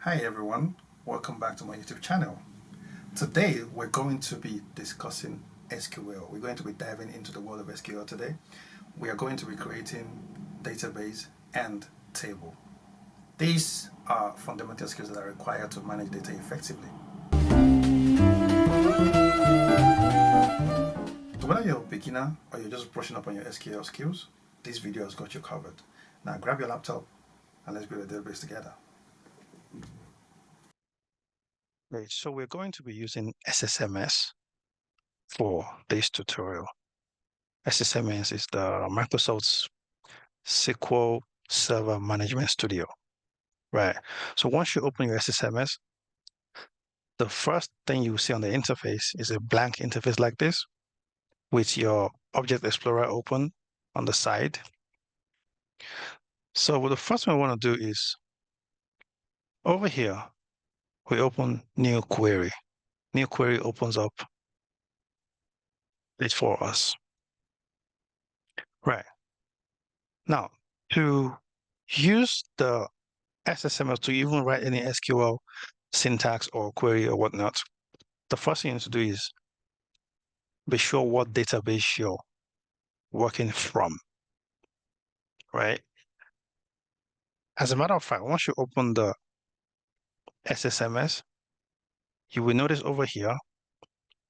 Hi everyone, welcome back to my YouTube channel. Today we're going to be discussing SQL. We're going to be diving into the world of SQL today. We are going to be creating database and table. These are fundamental skills that are required to manage data effectively. So whether you're a beginner or you're just brushing up on your SQL skills, this video has got you covered. Now grab your laptop and let's build a database together. Right, so we're going to be using SSMS for this tutorial. SSMS is the Microsoft's SQL Server Management Studio, right? So once you open your SSMS, the first thing you see on the interface is a blank interface like this with your Object Explorer open on the side. So the first thing we want to do is over here, we open New Query. New Query opens up it for us. Right. Now, to use the SSMS to even write any SQL syntax or query or whatnot, the first thing you need to do is be sure what database you're working from, right? As a matter of fact, once you open the SSMS, you will notice over here,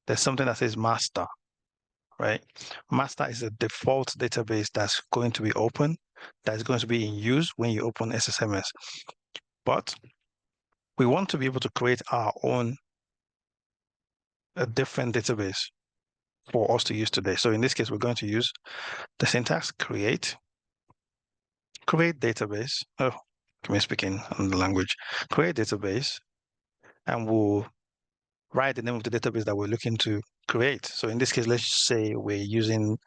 there's something that says master, right? Master is a default database that's going to be open, that's going to be in use when you open SSMS. But we want to be able to create our own, a different database for us to use today. So in this case, we're going to use the syntax create database. Oh, me speaking on the language. Create database, and we'll write the name of the database that we're looking to create. So in this case, let's say we're using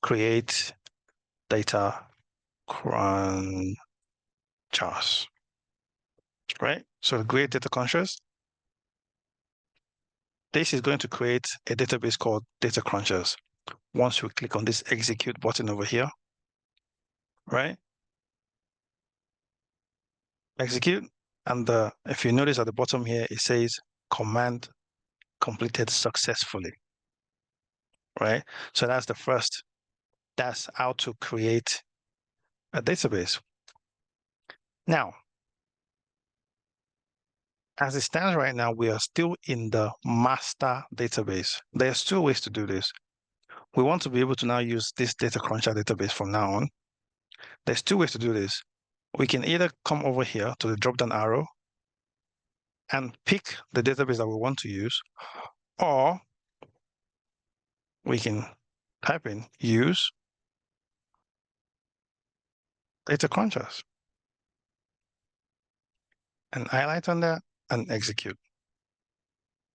create data Krunchers, right? So create data Krunchers. This is going to create a database called data Krunchers. Once we click on this execute button over here, right? Execute, and if you notice at the bottom here, it says command completed successfully, right? So that's the first. That's how to create a database. Now, as it stands right now, we are still in the master database. There's two ways to do this. We want to be able to now use this data cruncher database from now on. There's two ways to do this. We can either come over here to the drop-down arrow and pick the database that we want to use, or we can type in use data crunchers and highlight on that and execute.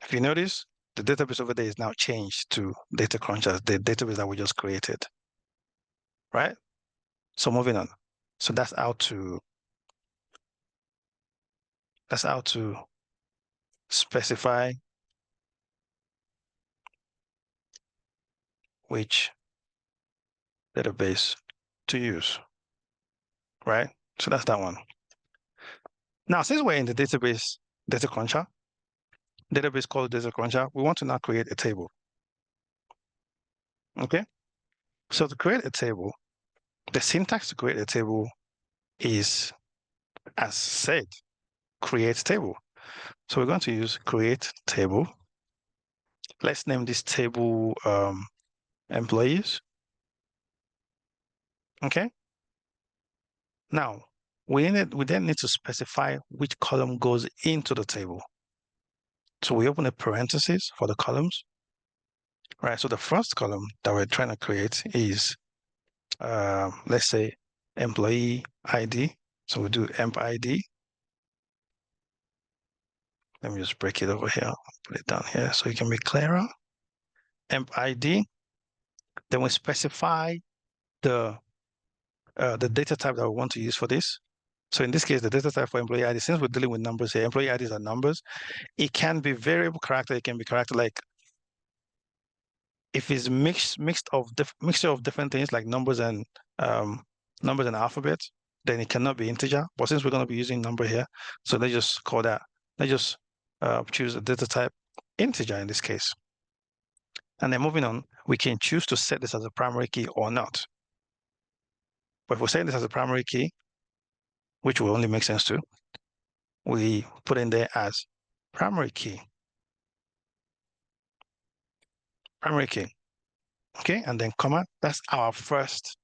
If you notice, the database over there is now changed to data crunchers, the database that we just created, right? So moving on. So that's how to specify which database to use, right? So that's that one. Now, since we're in the database data cruncher, database called data cruncher, we want to now create a table. Okay. So to create a table, the syntax to create a table is, as said, create table. So we're going to use create table. Let's name this table employees. Okay. Now, we then need to specify which column goes into the table. So we open a parenthesis for the columns. Right. So the first column that we're trying to create is, let's say, employee ID. So we do emp ID. Let me just break it over here, put it down here so it can be clearer. Emp ID. Then we specify the data type that we want to use for this. So in this case, the data type for employee ID, since we're dealing with numbers here, employee IDs are numbers. It can be variable character. It can be character like if it's mixture of different things like numbers and alphabet. then it cannot be integer. But since we're going to be using number here, so let's just call that, let's just choose a data type integer in this case. And then moving on, we can choose to set this as a primary key or not. But if we set this as a primary key, which will only make sense to, we put in there as primary key. Primary key. Okay, and then comma, that's our first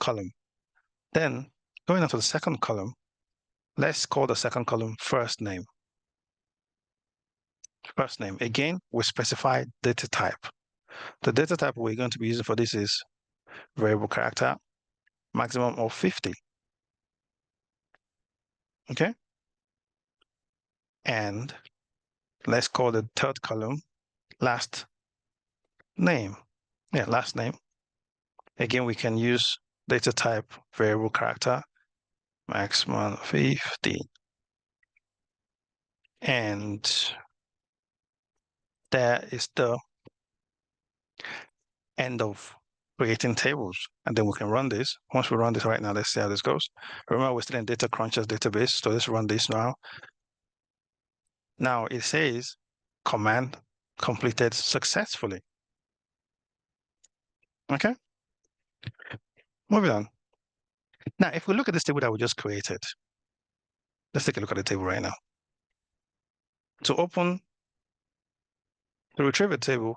column. Then going on to the second column, let's call the second column first name. First name. Again, we specify data type. The data type we're going to be using for this is variable character, maximum of 50. Okay. And let's call the third column last name. Yeah, last name. Again, we can use data type variable character, maximum 50. And there is the end of creating tables. And then we can run this. Once we run this right now, let's see how this goes. Remember, we're still in data Krunchers database. So let's run this now. Now it says command completed successfully. Okay. Moving on. Now, if we look at this table that we just created, let's take a look at the table right now. To retrieve a table,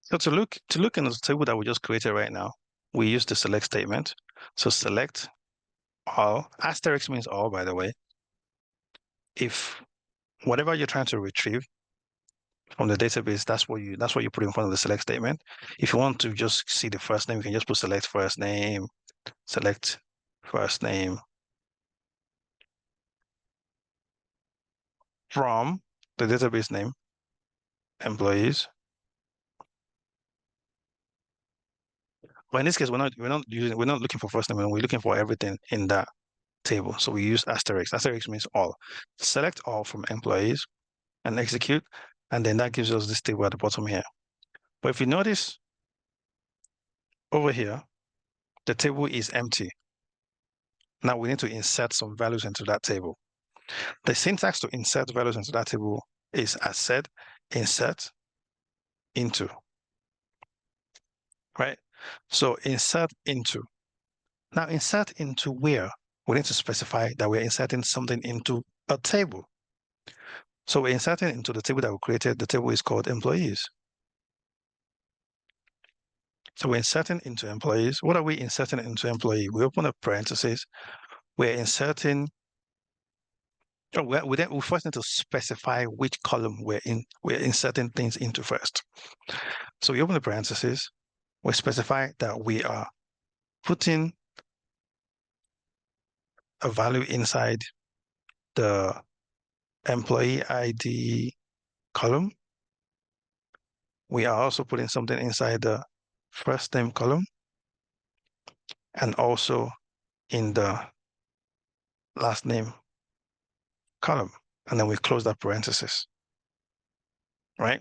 so to look in the table that we just created right now, we use the select statement. So select all, asterisk means all, by the way. If whatever you're trying to retrieve from the database, that's what you put in front of the select statement. If you want to just see the first name, you can just put select first name from the database name, employees. But in this case, we're not looking for first name, we're looking for everything in that table. So we use asterisk. Asterisk means all. Select all from employees and execute, and then that gives us this table at the bottom here. But if you notice over here, the table is empty. Now we need to insert some values into that table. The syntax to insert values into that table is, as said, insert into, right? So insert into. Now insert into where? We need to specify that we're inserting something into a table. So we're inserting into the table that we created. The table is called employees. So we're inserting into employees. What are we inserting into employee? We open a parenthesis. We're inserting. We first need to specify which column we're inserting things into first. So we open the parenthesis. We specify that we are putting a value inside the employee ID column. We are also putting something inside the first name column and also in the last name column. And then we close that parenthesis, right?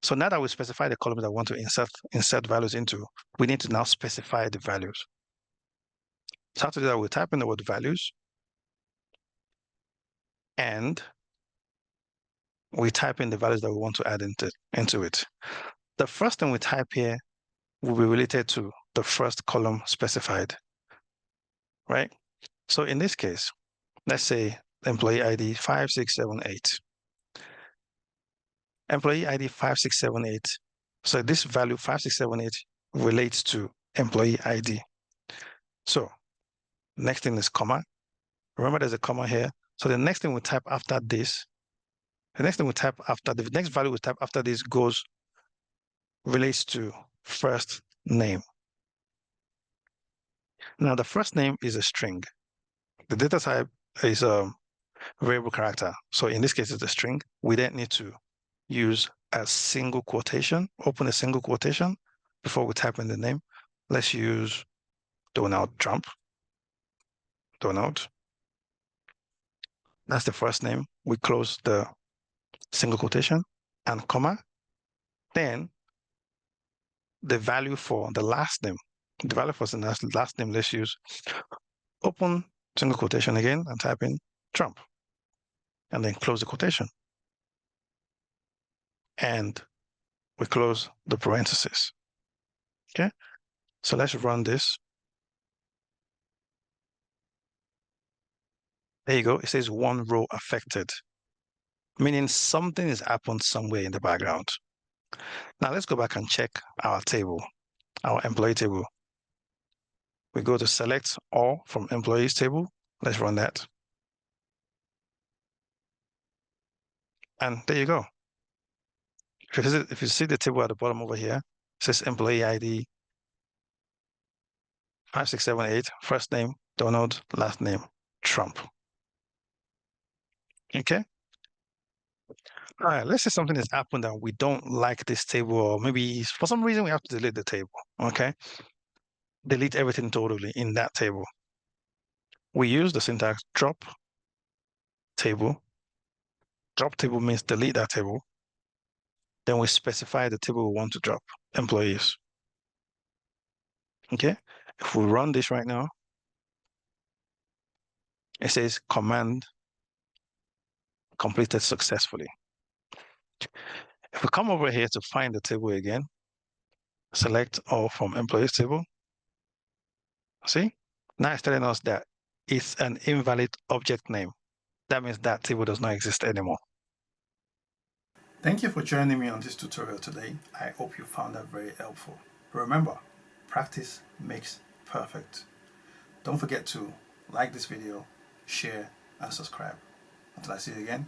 So now that we specify the column that I want to insert values into, we need to now specify the values. So how to do that? We type in the word values and we type in the values that we want to add into it. The first thing we type here will be related to the first column specified, right? So in this case, let's say employee ID 5678. Employee ID 5678. So this value 5678 relates to employee ID. So next thing is comma. Remember there's a comma here. So the next thing we type after this, the next value we type after this relates to first name. Now the first name is a string. The data type is a variable character. So in this case, it's a string. We then need to use a single quotation, open a single quotation before we type in the name. Let's use Donald Trump. Donald. That's the first name. We close the single quotation and comma. Then the value for the last name. The value for the last name, let's use open single quotation again and type in Trump, and then close the quotation. And we close the parentheses. Okay, so let's run this. There you go. It says one row affected, meaning something has happened somewhere in the background. Now let's go back and check our table, our employee table. We go to select all from employees table. Let's run that. And there you go. If you see the table at the bottom over here, it says employee ID 5678, first name Donald, last name Trump. Okay. All right, let's say something has happened and we don't like this table, or maybe for some reason we have to delete the table. Okay. Delete everything totally in that table. We use the syntax drop table. Drop table means delete that table. Then we specify the table we want to drop, employees. Okay. If we run this right now, it says command completed successfully. If we come over here to find the table again, select all from employees table. See, now it's telling us that it's an invalid object name. That means that table does not exist anymore. Thank you for joining me on this tutorial today. I hope you found that very helpful. Remember, practice makes perfect. Don't forget to like this video, share, and subscribe. Until I see you again,